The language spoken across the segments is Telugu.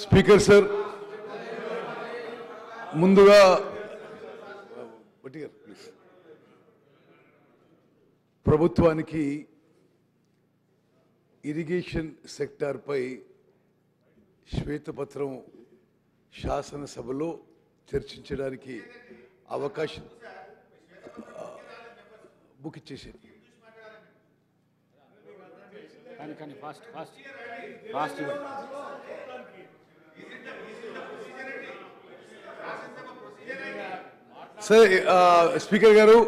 స్పీకర్ సార్, ముందుగా ప్రభుత్వానికి ఇరిగేషన్ సెక్టార్పై శ్వేతపత్రం శాసనసభలో చర్చించడానికి అవకాశం బుక్ ఇచ్చేసేది. సార్, స్పీకర్ గారు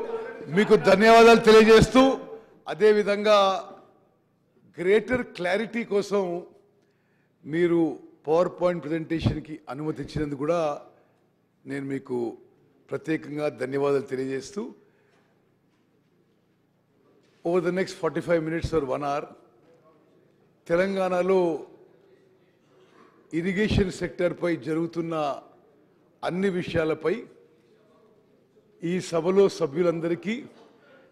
మీకు ధన్యవాదాలు తెలియజేస్తూ, అదేవిధంగా గ్రేటర్ క్లారిటీ కోసం మీరు పవర్ పాయింట్ ప్రజెంటేషన్కి అనుమతించినందుకు కూడా నేను మీకు ప్రత్యేకంగా ధన్యవాదాలు తెలియజేస్తూ, over the next 45 minutes or 1 hour తెలంగాణలో ఇరిగేషన్ సెక్టర్పై జరుగుతున్న అన్ని విషయాలపై ఈ సభలో సభ్యులందరికీ,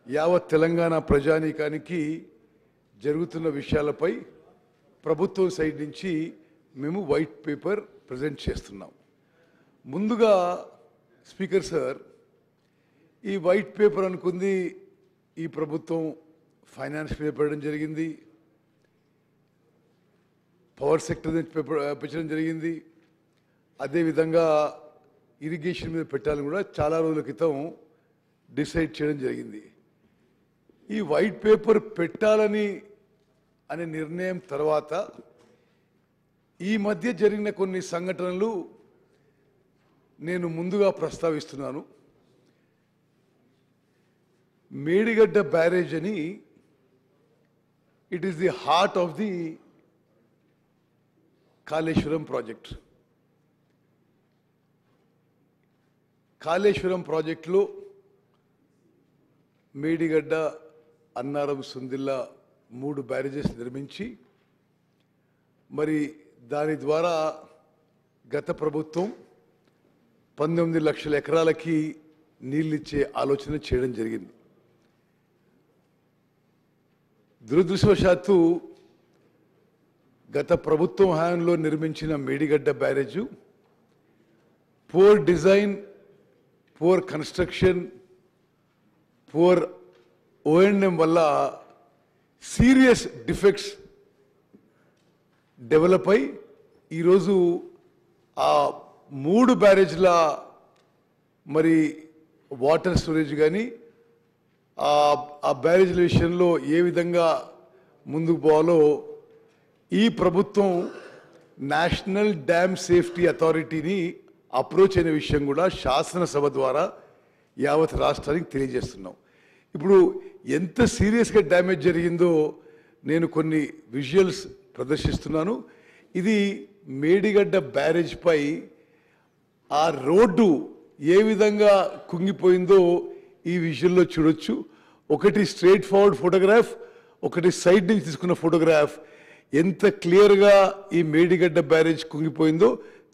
యావత్ తెలంగాణ ప్రజానీకానికి జరుగుతున్న విషయాలపై ప్రభుత్వం సైడ్ నుంచి మేము వైట్ పేపర్ ప్రజెంట్ చేస్తున్నాం. ముందుగా స్పీకర్ సార్, ఈ వైట్ పేపర్ అనుకుంది ఈ ప్రభుత్వం ఫైనాన్స్ మీద పెట్టడం జరిగింది, పవర్ సెక్టర్ పెట్టడం జరిగింది, అదేవిధంగా ఇరిగేషన్ మీద పెట్టాలని కూడా చాలా రోజుల క్రితం డిసైడ్ చేయడం జరిగింది. ఈ వైట్ పేపర్ పెట్టాలని అనే నిర్ణయం తర్వాత ఈ మధ్య జరిగిన కొన్ని సంఘటనలు నేను ముందుగా ప్రస్తావిస్తున్నాను. మేడిగడ్డ బ్యారేజ్ అని, it is the heart of the Kaleshwaram project. Kaleshwaram ప్రాజెక్టులో మేడిగడ్డ, అన్నారం, సుందిల్లా 3 బ్యారేజెస్ నిర్మించి, మరి దాని ద్వారా గత ప్రభుత్వం 19 లక్షల ఎకరాలకి నీళ్ళిచ్చే ఆలోచన చేయడం జరిగింది. దురదృష్టవశాత్తు గత ప్రభుత్వం హయాంలో నిర్మించిన Medigadda barrage poor design, poor construction, poor O&M వల్ల సీరియస్ డిఫెక్ట్స్ డెవలప్ అయి ఈరోజు ఆ 3 బ్యారేజ్ల మరి వాటర్ స్టోరేజ్ కానీ ఆ బ్యారేజ్ల విషయంలో ఏ విధంగా ముందుకు పోవాలో ఈ ప్రభుత్వం నేషనల్ డ్యామ్ సేఫ్టీ అథారిటీని అప్రోచ్ అయిన విషయం కూడా శాసనసభ ద్వారా యావత్ రాష్ట్రానికి తెలియజేస్తున్నాం. ఇప్పుడు ఎంత సీరియస్గా డ్యామేజ్ జరిగిందో నేను కొన్ని విజువల్స్ ప్రదర్శిస్తున్నాను. ఇది మేడిగడ్డ బ్యారేజ్ పై ఆ రోడ్డు ఏ విధంగా కుంగిపోయిందో ఈ విజువల్లో చూడొచ్చు. ఒకటి స్ట్రైట్ ఫార్వర్డ్ ఫోటోగ్రాఫ్, ఒకటి సైడ్ నుంచి తీసుకున్న ఫోటోగ్రాఫ్. ఎంత క్లియర్గా ఈ మేడిగడ్డ బ్యారేజ్ కుంగిపోయిందో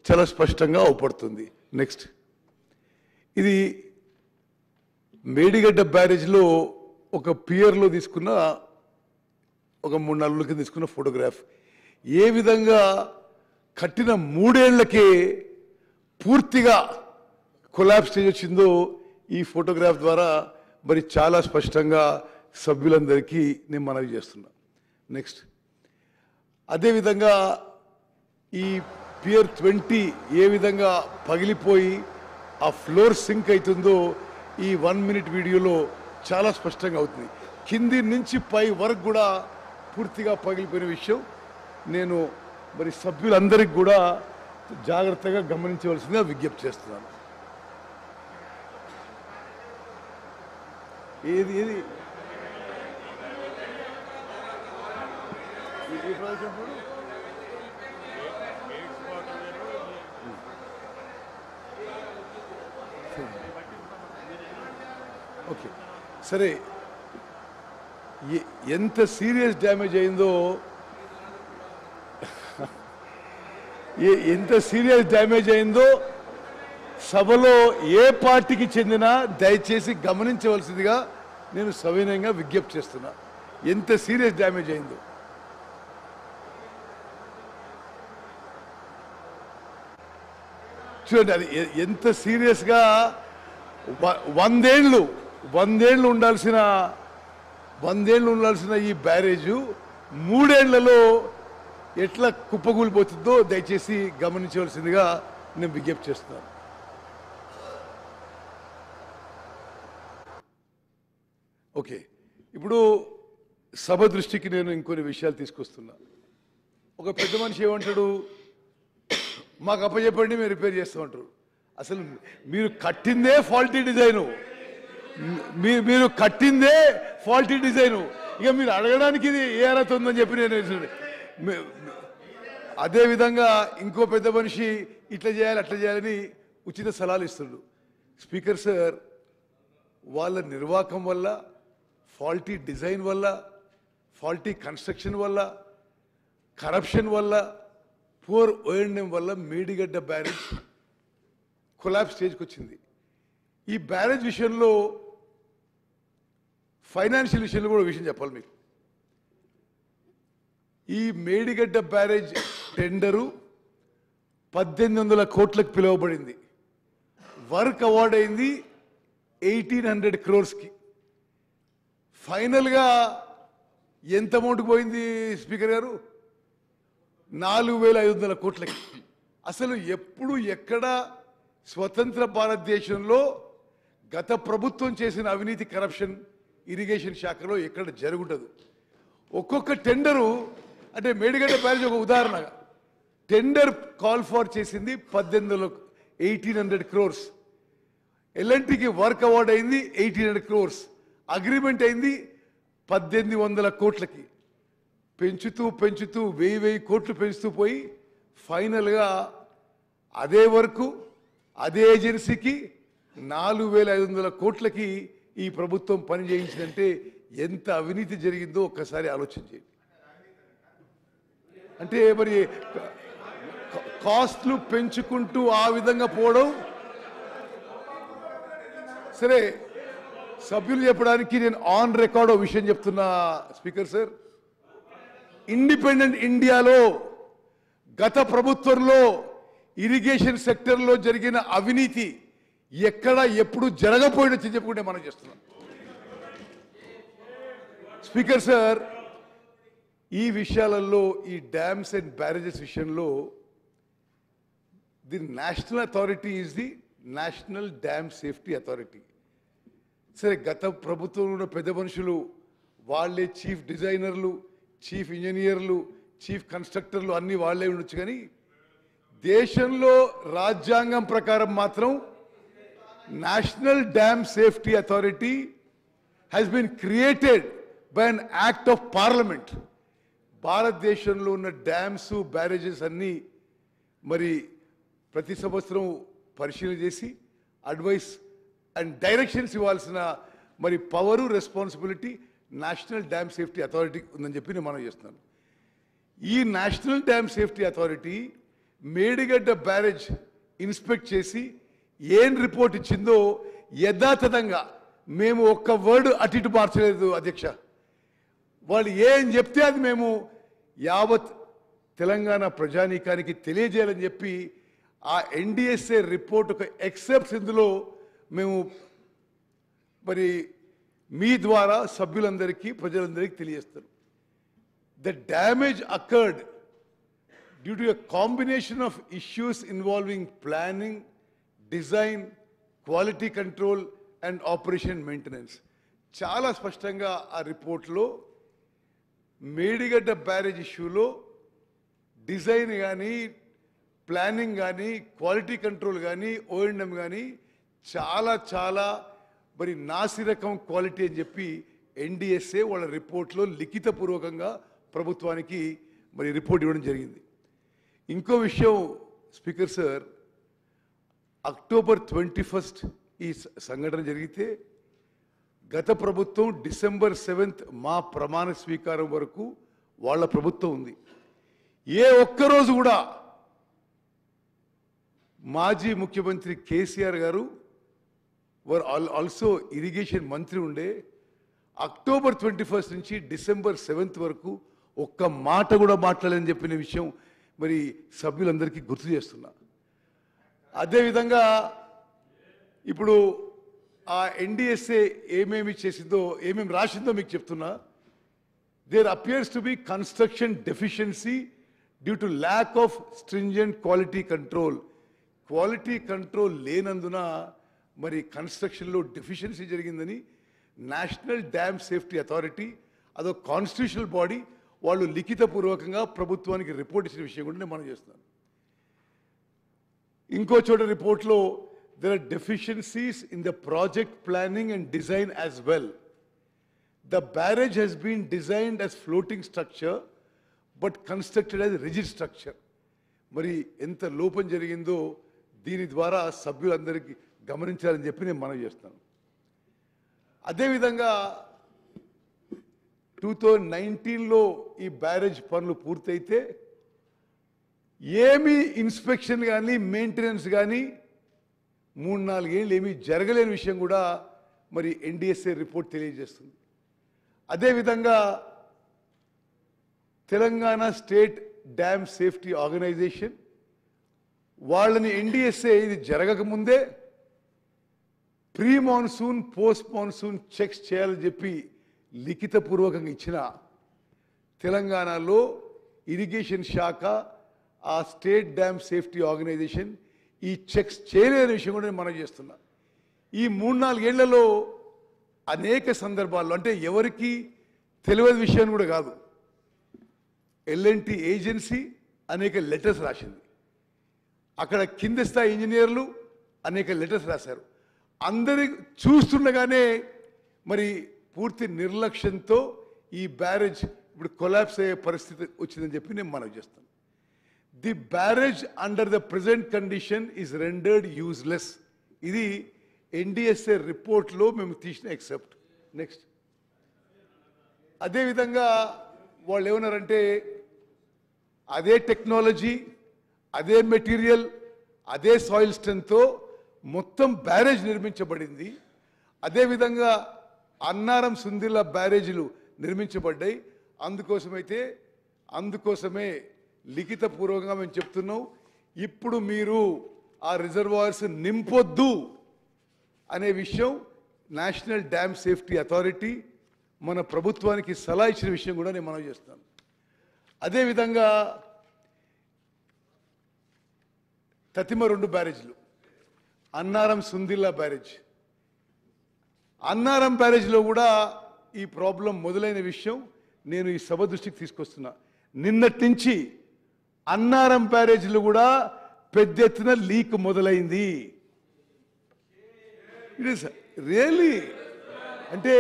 చాలా స్పష్టంగా అవపడుతుంది. నెక్స్ట్, ఇది మేడిగడ్డ బ్యారేజ్లో ఒక పియర్లో తీసుకున్న, ఒక 3-4 రోజుల కింద తీసుకున్న ఫోటోగ్రాఫ్. ఏ విధంగా కట్టిన 3 ఏళ్లకే పూర్తిగా కొలాప్స్ స్టేజ్ వచ్చిందో ఈ ఫోటోగ్రాఫ్ ద్వారా మరి చాలా స్పష్టంగా సభ్యులందరికీ నేను మనవి చేస్తున్నా. నెక్స్ట్, అదేవిధంగా ఈ పియర్ 20 ఏ విధంగా పగిలిపోయి ఆ ఫ్లోర్ సింక్ అవుతుందో ఈ 1 minute వీడియోలో చాలా స్పష్టంగా అవుతుంది. కింది నుంచి పై వరకు కూడా పూర్తిగా పగిలిపోయిన విషయం నేను మరి సభ్యులందరికీ కూడా జాగ్రత్తగా గమనించవలసిందిగా విజ్ఞప్తి చేస్తున్నాను. ఏది ఏది ఓకే, సరే. ఎంత సీరియస్ డ్యామేజ్ అయిందో, ఎంత సీరియస్ డ్యామేజ్ అయిందో సభలో ఏ పార్టీకి చెందినా దయచేసి గమనించవలసిందిగా నేను సవినయంగా విజ్ఞప్తి చేస్తున్నా. ఎంత సీరియస్ డ్యామేజ్ అయిందో. చూడండి అది ఎంత సీరియస్గా 100 ఏళ్ళు ఉండాల్సిన ఈ బ్యారేజు 3 ఏళ్లలో ఎట్లా కుప్పకూలిపోతుందో దయచేసి గమనించవలసిందిగా నేను విజ్ఞప్తి చేస్తున్నాను. ఓకే, ఇప్పుడు సభ దృష్టికి నేను ఇంకొన్ని విషయాలు తీసుకొస్తున్నా. ఒక పెద్ద మనిషి ఏమంటాడు, మాకు అప్పచెప్పండి మేము రిపేర్ చేస్తామంటారు. అసలు మీరు కట్టిందే ఫాల్టీ డిజైను, ఇక మీరు అడగడానికి ఇది ఏ అర్హత ఉందని చెప్పి నేను అదేవిధంగా ఇంకో పెద్ద మనిషి ఇట్లా చేయాలి అట్లా చేయాలని ఉచిత సలహాలు ఇస్తున్నాడు. స్పీకర్ సార్, వాళ్ళ నిర్వాహకం వల్ల, ఫాల్టీ డిజైన్ వల్ల, ఫాల్టీ కన్స్ట్రక్షన్ వల్ల, కరప్షన్ వల్ల, పూర్ ఓఎండ్ఎం వల్ల మేడిగడ్డ బ్యారేజ్ కొలాప్స్ స్టేజ్కి వచ్చింది. ఈ బ్యారేజ్ విషయంలో ఫైనాన్షియల్ విషయంలో కూడా విషయం చెప్పాలి మీకు. ఈ మేడిగడ్డ బ్యారేజ్ టెండరు 1800 కోట్లకు పిలువబడింది. వర్క్ అవార్డ్ అయింది 1800 crores. ఫైనల్గా ఎంత అమౌంట్ పోయింది స్పీకర్ గారు? 4500 కోట్లకి. అసలు ఎప్పుడు ఎక్కడ స్వతంత్ర భారతదేశంలో గత ప్రభుత్వం చేసిన అవినీతి, కరప్షన్ ఇరిగేషన్ శాఖలో ఎక్కడ జరుగుండదు. ఒక్కొక్క టెండరు, అంటే మేడిగడ్డ బ్యారేజ్ ఒక ఉదాహరణగా, టెండర్ కాల్ ఫార్ చేసింది 1800 crores. ఎల్ఎన్టీకి వర్క్ అవార్డ్ అయింది 1800 crores. అగ్రిమెంట్ అయింది 1800 కోట్లకి. పెంచుతూ 1000 కోట్లు పెంచుతూ పోయి ఫైనల్గా అదే వర్క్ అదే ఏజెన్సీకి 4500 కోట్లకి ఈ ప్రభుత్వం పని చేయించిందంటే ఎంత అవినీతి జరిగిందో ఒక్కసారి ఆలోచన చేయండి. అంటే మరి కాస్ట్లు పెంచుకుంటూ ఆ విధంగా పోవడం సరే. సభ్యులు చెప్పడానికి నేను ఆన్ రికార్డ్ విషయం చెప్తున్నా స్పీకర్ సార్. ఇండిపెండెంట్ ఇండియాలో గత ప్రభుత్వంలో ఇరిగేషన్ సెక్టర్లో జరిగిన అవినీతి ఎక్కడ ఎప్పుడు జరగపోయినని చెప్పుకుంటే మనం చేస్తున్నాం. స్పీకర్ సార్, ఈ విషయాలలో, ఈ డ్యామ్స్ అండ్ బ్యారేజెస్ విషయంలో the national authority is the national dam safety authority. సరే, గత ప్రభుత్వంలో ఉన్న పెద్ద మనుషులు వాళ్ళే చీఫ్ డిజైనర్లు, చీఫ్ ఇంజనీర్లు, చీఫ్ కన్స్ట్రక్టర్లు అన్నీ వాళ్ళే ఉండొచ్చు. కానీ దేశంలో రాజ్యాంగం ప్రకారం మాత్రం national dam safety authority has been created by an act of parliament. భారతదేశంలో ఉన్న డ్యామ్స్, బ్యారేజెస్ అన్నీ మరి ప్రతి సంవత్సరం పరిశీలన చేసి అడ్వైస్ అండ్ డైరెక్షన్స్ ఇవ్వాల్సిన మరి power, responsibility national dam safety authority ఉందని చెప్పి నేను మనం చేస్తున్నాను. ఈ national dam safety authority Medigadda barrage inspect చేసి ఏం రిపోర్ట్ ఇచ్చిందో యథాతథంగా, మేము ఒక్క వర్డ్ అటు ఇటు మార్చలేదు అధ్యక్ష. వాళ్ళు ఏం చెప్తే అది మేము యావత్ తెలంగాణ ప్రజానీకానికి తెలియజేయాలని చెప్పి ఆ ఎన్డిఎస్ఏ రిపోర్ట్ ఒక ఎక్సెప్ట్స్ ఇందులో మేము మరి మీ ద్వారా సభ్యులందరికీ, ప్రజలందరికీ తెలియజేస్తారు. The damage occurred due to a combination of issues involving planning, design, quality control and operation maintenance. చాలా స్పష్టంగా ఆ రిపోర్ట్లో మేడిగడ్డ బ్యారేజ్ ఇష్యూలో డిజైన్ కానీ, ప్లానింగ్ కానీ, క్వాలిటీ కంట్రోల్ కానీ, ఓఎండ్ఎం కానీ చాలా మరి నాసిరకం క్వాలిటీ అని చెప్పి ఎన్డిఎస్ఏ వాళ్ళ రిపోర్ట్లో లిఖితపూర్వకంగా ప్రభుత్వానికి మరి రిపోర్ట్ ఇవ్వడం జరిగింది. ఇంకో విషయం స్పీకర్ సార్, అక్టోబర్ 21 ఈ సంఘటన జరిగితే గత ప్రభుత్వం December 7 మా ప్రమాణ స్వీకారం వరకు వాళ్ళ ప్రభుత్వం ఉంది. ఏ ఒక్కరోజు కూడా మాజీ ముఖ్యమంత్రి కేసీఆర్ గారు వర్ ఆల్సో ఇరిగేషన్ మంత్రి ఉండే. అక్టోబర్ 21 నుంచి December 7 వరకు ఒక్క మాట కూడా మాట్లాడలేని చెప్పిన విషయం మరి సభ్యులందరికీ గుర్తు చేస్తున్నా. అదేవిధంగా ఇప్పుడు ఆ ఎన్డిఎస్ఏ ఏమేమి చేసిందో ఏమేమి రాసిందో మీకు చెప్తున్నా. There appears to be construction deficiency due to lack of stringent quality control. Quality control లేనందున మరి కన్స్ట్రక్షన్లో డెఫిషియన్సీ జరిగిందని నేషనల్ డ్యామ్ సేఫ్టీ అథారిటీ, అదో కాన్స్టిట్యూషనల్ బాడీ, వాళ్ళు లిఖితపూర్వకంగా ప్రభుత్వానికి రిపోర్ట్ ఇచ్చిన విషయం కూడా నేను మనం చేస్తున్నాను. ఇంకో చోట రిపోర్ట్లో there are deficiencies in the project planning and design as well. The barrage has been designed as floating structure but constructed as rigid structure. మరి ఎంత లోపం జరిగిందో దీని ద్వారా సభ్యులందరికీ గమనించాలని చెప్పి నేను మనవి చేస్తాను. అదేవిధంగా 2019లో ఈ బ్యారేజ్ పనులు పూర్తయితే ఏమీ ఇన్స్పెక్షన్ కానీ మెయింటెనెన్స్ కానీ 3-4 ఏళ్ళు ఏమీ జరగలేని విషయం కూడా మరి ఎన్డిఎస్ఏ రిపోర్ట్ తెలియజేస్తుంది. అదేవిధంగా Telangana state dam safety organisation వాళ్ళని ఎన్డిఎస్ఏ ఇది జరగకముందే pre monsoon post monsoon checks చేయాలని చెప్పి లిఖితపూర్వకంగా ఇచ్చిన తెలంగాణలో ఇరిగేషన్ శాఖ ఆ స్టేట్ డ్యామ్ సేఫ్టీ ఆర్గనైజేషన్ ఈ చెక్స్ చేయలేని విషయం కూడా నేను మనం చేస్తున్నా. ఈ 3-4 ఏళ్లలో అనేక సందర్భాల్లో, అంటే ఎవరికి తెలియని విషయాన్ని కూడా కాదు, ఎల్ఎన్టీ ఏజెన్సీ అనేక లెటర్స్ రాసింది, అక్కడ కింద స్థాయి ఇంజనీర్లు అనేక లెటర్స్ రాశారు. అందరి చూస్తుండగానే మరి పూర్తి నిర్లక్ష్యంతో ఈ బ్యారేజ్ ఇప్పుడు కొలాప్స్ అయ్యే పరిస్థితి వచ్చిందని చెప్పి నేను మనవి చేస్తాను. The barrage under the present condition is rendered useless. ఇది ఎన్డిఎస్ఏ రిపోర్ట్లో మేము తీసిన ఎక్సెప్ట్. నెక్స్ట్ అదేవిధంగా వాళ్ళు ఏమన్నారంటే అదే టెక్నాలజీ, అదే మెటీరియల్, అదే సాయిల్ స్ట్రెంగ్త్తో మొత్తం బ్యారేజ్ నిర్మించబడింది. అదేవిధంగా అన్నారం సుందిల్ల బ్యారేజీలు నిర్మించబడ్డాయి. అందుకోసమే లిఖితపూర్వకంగా మేము చెప్తున్నాం, ఇప్పుడు మీరు ఆ రిజర్వాయర్స్ నింపొద్దు అనే విషయం నేషనల్ డ్యామ్ సేఫ్టీ అథారిటీ మన ప్రభుత్వానికి సలహా ఇచ్చిన విషయం కూడా నేను మనవి చేస్తాను. అదేవిధంగా తతిమ 2 బ్యారేజ్లు, అన్నారం సుందిల్లా బ్యారేజ్, అన్నారం బ్యారేజ్లో కూడా ఈ ప్రాబ్లం మొదలైన విషయం నేను ఈ సభ దృష్టికి తీసుకొస్తున్నా. నిన్నటి నుంచి అన్నారం బ్యారేజ్లు కూడా పెద్ద ఎత్తున లీక్ మొదలైంది. ఇట్ ఈస్ రియల్లీ, అంటే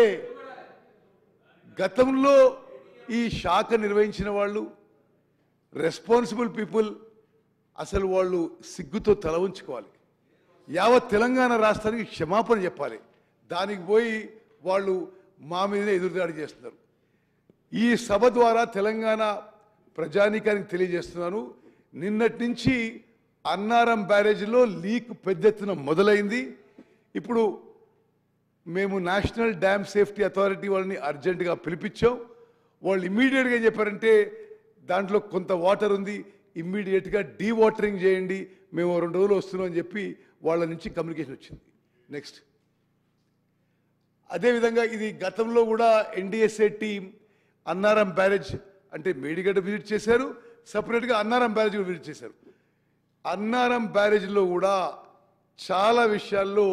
గతంలో ఈ శాఖ నిర్వహించిన వాళ్ళు, రెస్పాన్సిబుల్ పీపుల్, అసలు వాళ్ళు సిగ్గుతో తల ఉంచుకోవాలి. యావత్ తెలంగాణ రాష్ట్రానికి క్షమాపణ చెప్పాలి. దానికి పోయి వాళ్ళు మా మీదనే ఎదురుదాడి చేస్తున్నారు. ఈ సభ ద్వారా తెలంగాణ ప్రజానీకానికి తెలియజేస్తున్నాను, నిన్నటి నుంచి అన్నారం బ్యారేజ్లో లీక్ పెద్ద ఎత్తున మొదలైంది. ఇప్పుడు మేము నేషనల్ డ్యామ్ సేఫ్టీ అథారిటీ వాళ్ళని అర్జెంటుగా పిలిపించాం. వాళ్ళు ఇమ్మీడియట్గా ఏం చెప్పారంటే దాంట్లో కొంత వాటర్ ఉంది, ఇమ్మీడియట్గా డీవాటరింగ్ చేయండి, మేము 2 రోజులు వస్తున్నాం అని చెప్పి వాళ్ళ నుంచి కమ్యూనికేషన్ వచ్చింది. నెక్స్ట్ అదేవిధంగా ఇది గతంలో కూడా ఎన్డిఎస్ఏ టీం అన్నారం బ్యారేజ్ అంటే మేడిగడ్డ విజిట్ చేశారు, సపరేట్గా అన్నారం బ్యారేజ్ కూడా విజిట్ చేశారు. అన్నారం బ్యారేజ్లో కూడా చాలా విషయాల్లో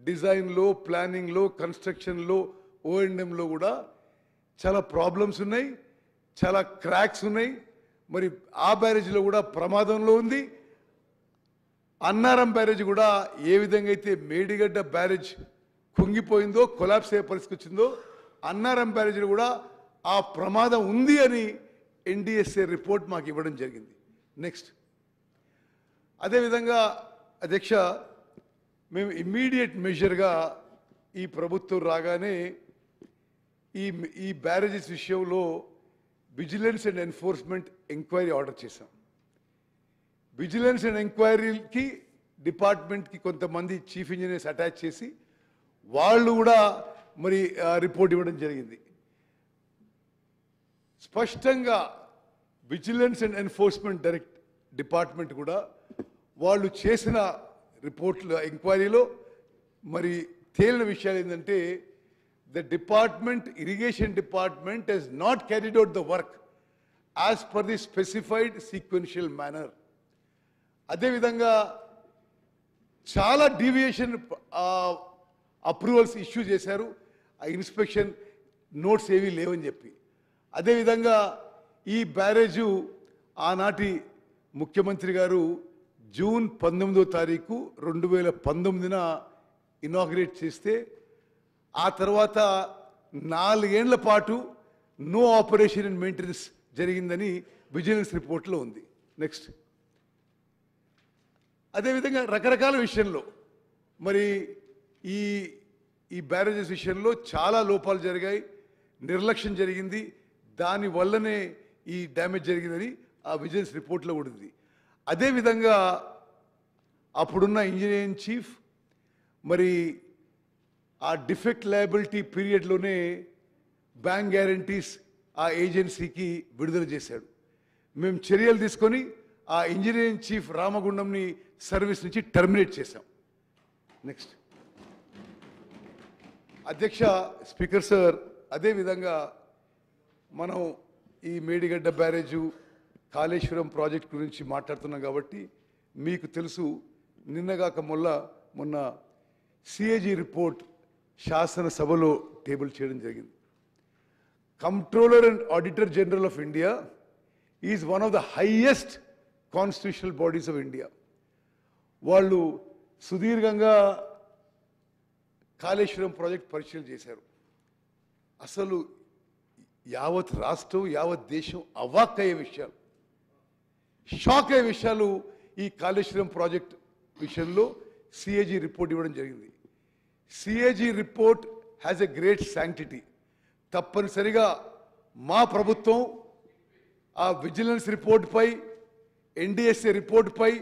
డిజైన్లో, ప్లానింగ్లో, కన్స్ట్రక్షన్లో, ఓఎండ్ఎంలో కూడా చాలా ప్రాబ్లమ్స్ ఉన్నాయి, చాలా క్రాక్స్ ఉన్నాయి. మరి ఆ బ్యారేజ్లో కూడా ప్రమాదంలో ఉంది. అన్నారం బ్యారేజ్ కూడా ఏ విధంగా అయితే మేడిగడ్డ బ్యారేజ్ కుంగిపోయిందో, కొలాప్స్ అయ్యే పరిస్థితి వచ్చిందో, అన్నారం బ్యారేజ్లో కూడా ఆ ప్రమాదం ఉంది అని ఎన్డిఎస్ఏ రిపోర్ట్ మాకు ఇవ్వడం జరిగింది. నెక్స్ట్ అదేవిధంగా అధ్యక్ష, మేము ఇమ్మీడియట్ మెజర్గా ఈ ప్రభుత్వం రాగానే ఈ బ్యారేజెస్ విషయంలో vigilance and enforcement enquiry order చేశాం. విజిలెన్స్ అండ్ ఎంక్వైరీకి డిపార్ట్మెంట్కి కొంతమంది చీఫ్ ఇంజనీర్స్ అటాచ్ చేసి వాళ్ళు కూడా మరి రిపోర్ట్ ఇవ్వడం జరిగింది. స్పష్టంగా విజిలెన్స్ అండ్ ఎన్ఫోర్స్మెంట్ డిపార్ట్మెంట్ కూడా వాళ్ళు చేసిన రిపోర్ట్ల ఎంక్వైరీలో మరి తేలిన విషయాలు ఏంటంటే the department irrigation department has not carried out the work as per the specified sequential manner. అదేవిధంగా చాలా డీవియేషన్ అప్రూవల్స్ ఇష్యూ చేశారు, ఆ ఇన్స్పెక్షన్ నోట్స్ ఏవీ లేవని చెప్పి. అదేవిధంగా ఈ బ్యారేజు ఆనాటి ముఖ్యమంత్రి గారు జూన్ 19వ తారీఖు 2019న ఇనాగ్రేట్ చేస్తే ఆ తర్వాత 4 ఏళ్ల పాటు నో ఆపరేషన్ అండ్ మెయింటెనెన్స్ జరిగిందని విజిలెన్స్ రిపోర్ట్లో ఉంది. నెక్స్ట్. అదేవిధంగా రకరకాల విషయంలో మరి ఈ బ్యారేజెస్ విషయంలో చాలా లోపాలు జరిగాయి, నిర్లక్ష్యం జరిగింది, దానివల్లనే ఈ డ్యామేజ్ జరిగిందని ఆ విజిలెన్స్ రిపోర్ట్లో కూడా ఉంది. అదేవిధంగా అప్పుడున్న ఇంజనీర్ ఇన్ చీఫ్ మరి ఆ డిఫెక్ట్ లయబిలిటీ పీరియడ్లోనే బ్యాంక్ గ్యారంటీస్ ఆ ఏజెన్సీకి విడుదల చేశాడు. మేము చర్యలు తీసుకొని ఆ ఇంజనీర్ ఇన్ చీఫ్ రామగుండంని సర్వీస్ నుంచి టర్మినేట్ చేశాం. నెక్స్ట్. అధ్యక్ష, స్పీకర్ సార్, అదేవిధంగా మనం ఈ మేడిగడ్డ బ్యారేజు కాళేశ్వరం ప్రాజెక్ట్ గురించి మాట్లాడుతున్నాం కాబట్టి మీకు తెలుసు, నిన్నగాక మొన్న సిఏజీ రిపోర్ట్ శాసనసభలో టేబుల్ చేయడం జరిగింది. Controller and auditor general of India is one of the highest constitutional bodies of India. వాళ్ళు సుదీర్ఘంగా కాళేశ్వరం ప్రాజెక్ట్ పరిశీలన చేశారు. అసలు యావత్ రాష్ట్రం, యావత్ దేశం అవాక్ అయ్యే విషయాలు, షాక్ అయ్యే విషయాలు ఈ కాళేశ్వరం ప్రాజెక్ట్ విషయంలో సిఏజీ రిపోర్ట్ ఇవ్వడం జరిగింది. CAG report has a great sanctity. తప్పనిసరిగా మా ప్రభుత్వం ఆ విజిలెన్స్ రిపోర్ట్పై, ఎన్డీఎస్ఏ రిపోర్ట్పై,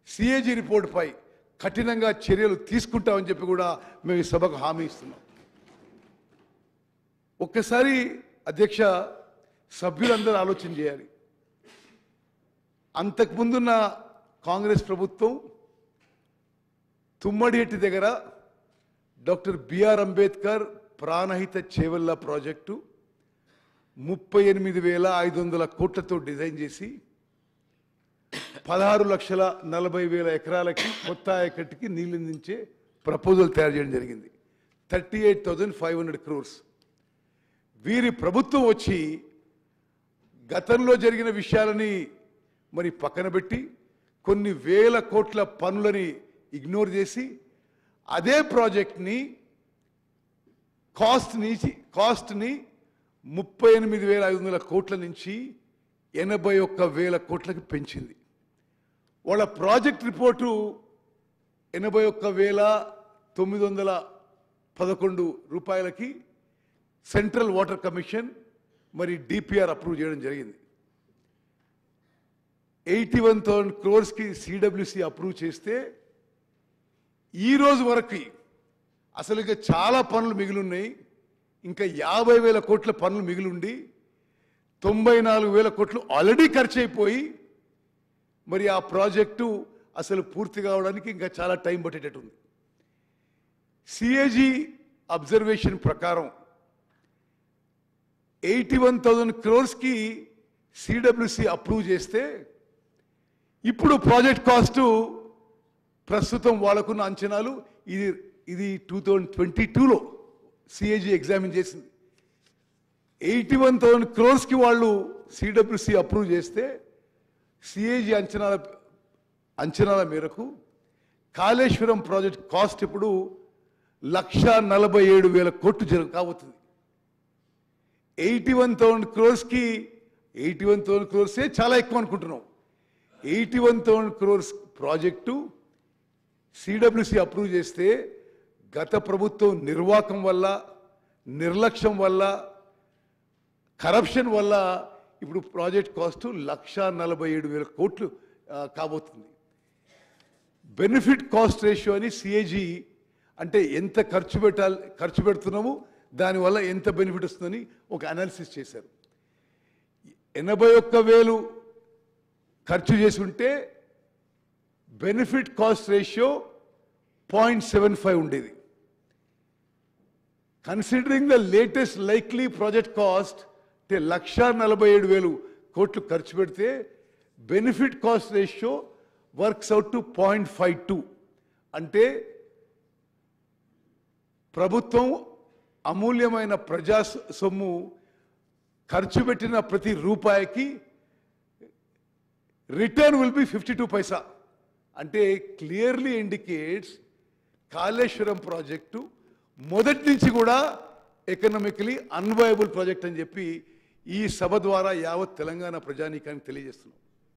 సిఏజీ రిపోర్ట్పై కఠినంగా చర్యలు తీసుకుంటామని చెప్పి కూడా మేము ఈ సభకు హామీ ఇస్తున్నాం. ఒక్కసారి అధ్యక్ష, సభ్యులందరూ ఆలోచన చేయాలి. అంతకుముందున్న కాంగ్రెస్ ప్రభుత్వం తుమ్మడిహెట్టి దగ్గర doctor BR Ambedkar Pranahita Chevella project 38,500 కోట్లతో డిజైన్ చేసి 16,40,000 ఎకరాలకి కొత్త ఆయకట్టుకి నీళ్ళందించే ప్రపోజల్ తయారు చేయడం జరిగింది. 38,500 crores. వీరి ప్రభుత్వం వచ్చి గతంలో జరిగిన విషయాలని మరి పక్కన పెట్టి కొన్ని వేల కోట్ల పనులని ఇగ్నోర్ చేసి అదే ప్రాజెక్ట్ని కాస్ట్ని 38,500 కోట్ల నుంచి 81,000 కోట్లకి పెంచింది. వాళ్ళ ప్రాజెక్ట్ రిపోర్టు 81,911 రూపాయలకి సెంట్రల్ వాటర్ కమిషన్ మరి డిపిఆర్ అప్రూవ్ చేయడం జరిగింది. 81,000 crores సిడబ్ల్యూసి అప్రూవ్ చేస్తే ఈ రోజు వరకు అసలు ఇక చాలా పనులు మిగిలిన్నాయి. ఇంకా 50,000 కోట్ల పనులు మిగిలిండి 94,000 కోట్లు ఆల్రెడీ ఖర్చు అయిపోయి మరి ఆ ప్రాజెక్టు అసలు పూర్తి కావడానికి ఇంకా చాలా టైం పట్టేటట్టుంది. సిఏజీ అబ్జర్వేషన్ ప్రకారం 81,000 crores సిడబ్ల్యూసి అప్రూవ్ చేస్తే ఇప్పుడు ప్రాజెక్ట్ కాస్టు ప్రస్తుతం వాళ్ళకున్న అంచనాలు ఇది 2022లో సిఏజీ ఎగ్జామిన్ చేసింది. 81,000 crores వాళ్ళు సిడబ్ల్యూసి అప్రూవ్ చేస్తే సిఏజీ అంచనాల మేరకు కాళేశ్వరం ప్రాజెక్ట్ కాస్ట్ ఇప్పుడు 1,47,000 కోట్లు కాబోతుంది. 81,000 crores చాలా ఎక్కువ అనుకుంటున్నాం. 81,000 crores ప్రాజెక్టు సిడబ్ల్యూసి అప్రూవ్ చేస్తే గత ప్రభుత్వం నిర్వాకం వల్ల, నిర్లక్ష్యం వల్ల, కరప్షన్ వల్ల ఇప్పుడు ప్రాజెక్ట్ కాస్ట్ 1,47,000 కోట్లు కాబోతుంది. బెనిఫిట్ కాస్ట్ రేషియో అని సిఏజీ అంటే ఎంత ఖర్చు పెడుతున్నాము, దానివల్ల ఎంత బెనిఫిట్ వస్తుందని ఒక అనాలిసిస్ చేశారు. 81,000 ఖర్చు చేసి ఉంటే బెనిఫిట్ కాస్ట్ రేషియో 0.75 ఉండేది. Considering the latest likely project cost అంటే 1,47,000 కోట్లు ఖర్చు పెడితే benefit cost ratio works out to 0.52. అంటే ప్రభుత్వం అమూల్యమైన ప్రజా సొమ్ము ఖర్చు పెట్టిన ప్రతి రూపాయికి రిటర్న్ విల్ బి 52 పైసా. అంటే క్లియర్లీ ఇండికేట్స్ కాళేశ్వరం ప్రాజెక్టు మొదటి నుంచి కూడా ఎకనామికలీ అన్వయబుల్ ప్రాజెక్ట్ అని చెప్పి ఈ సభ ద్వారా యావత్ తెలంగాణ ప్రజానీకానికి తెలియజేస్తున్నాం.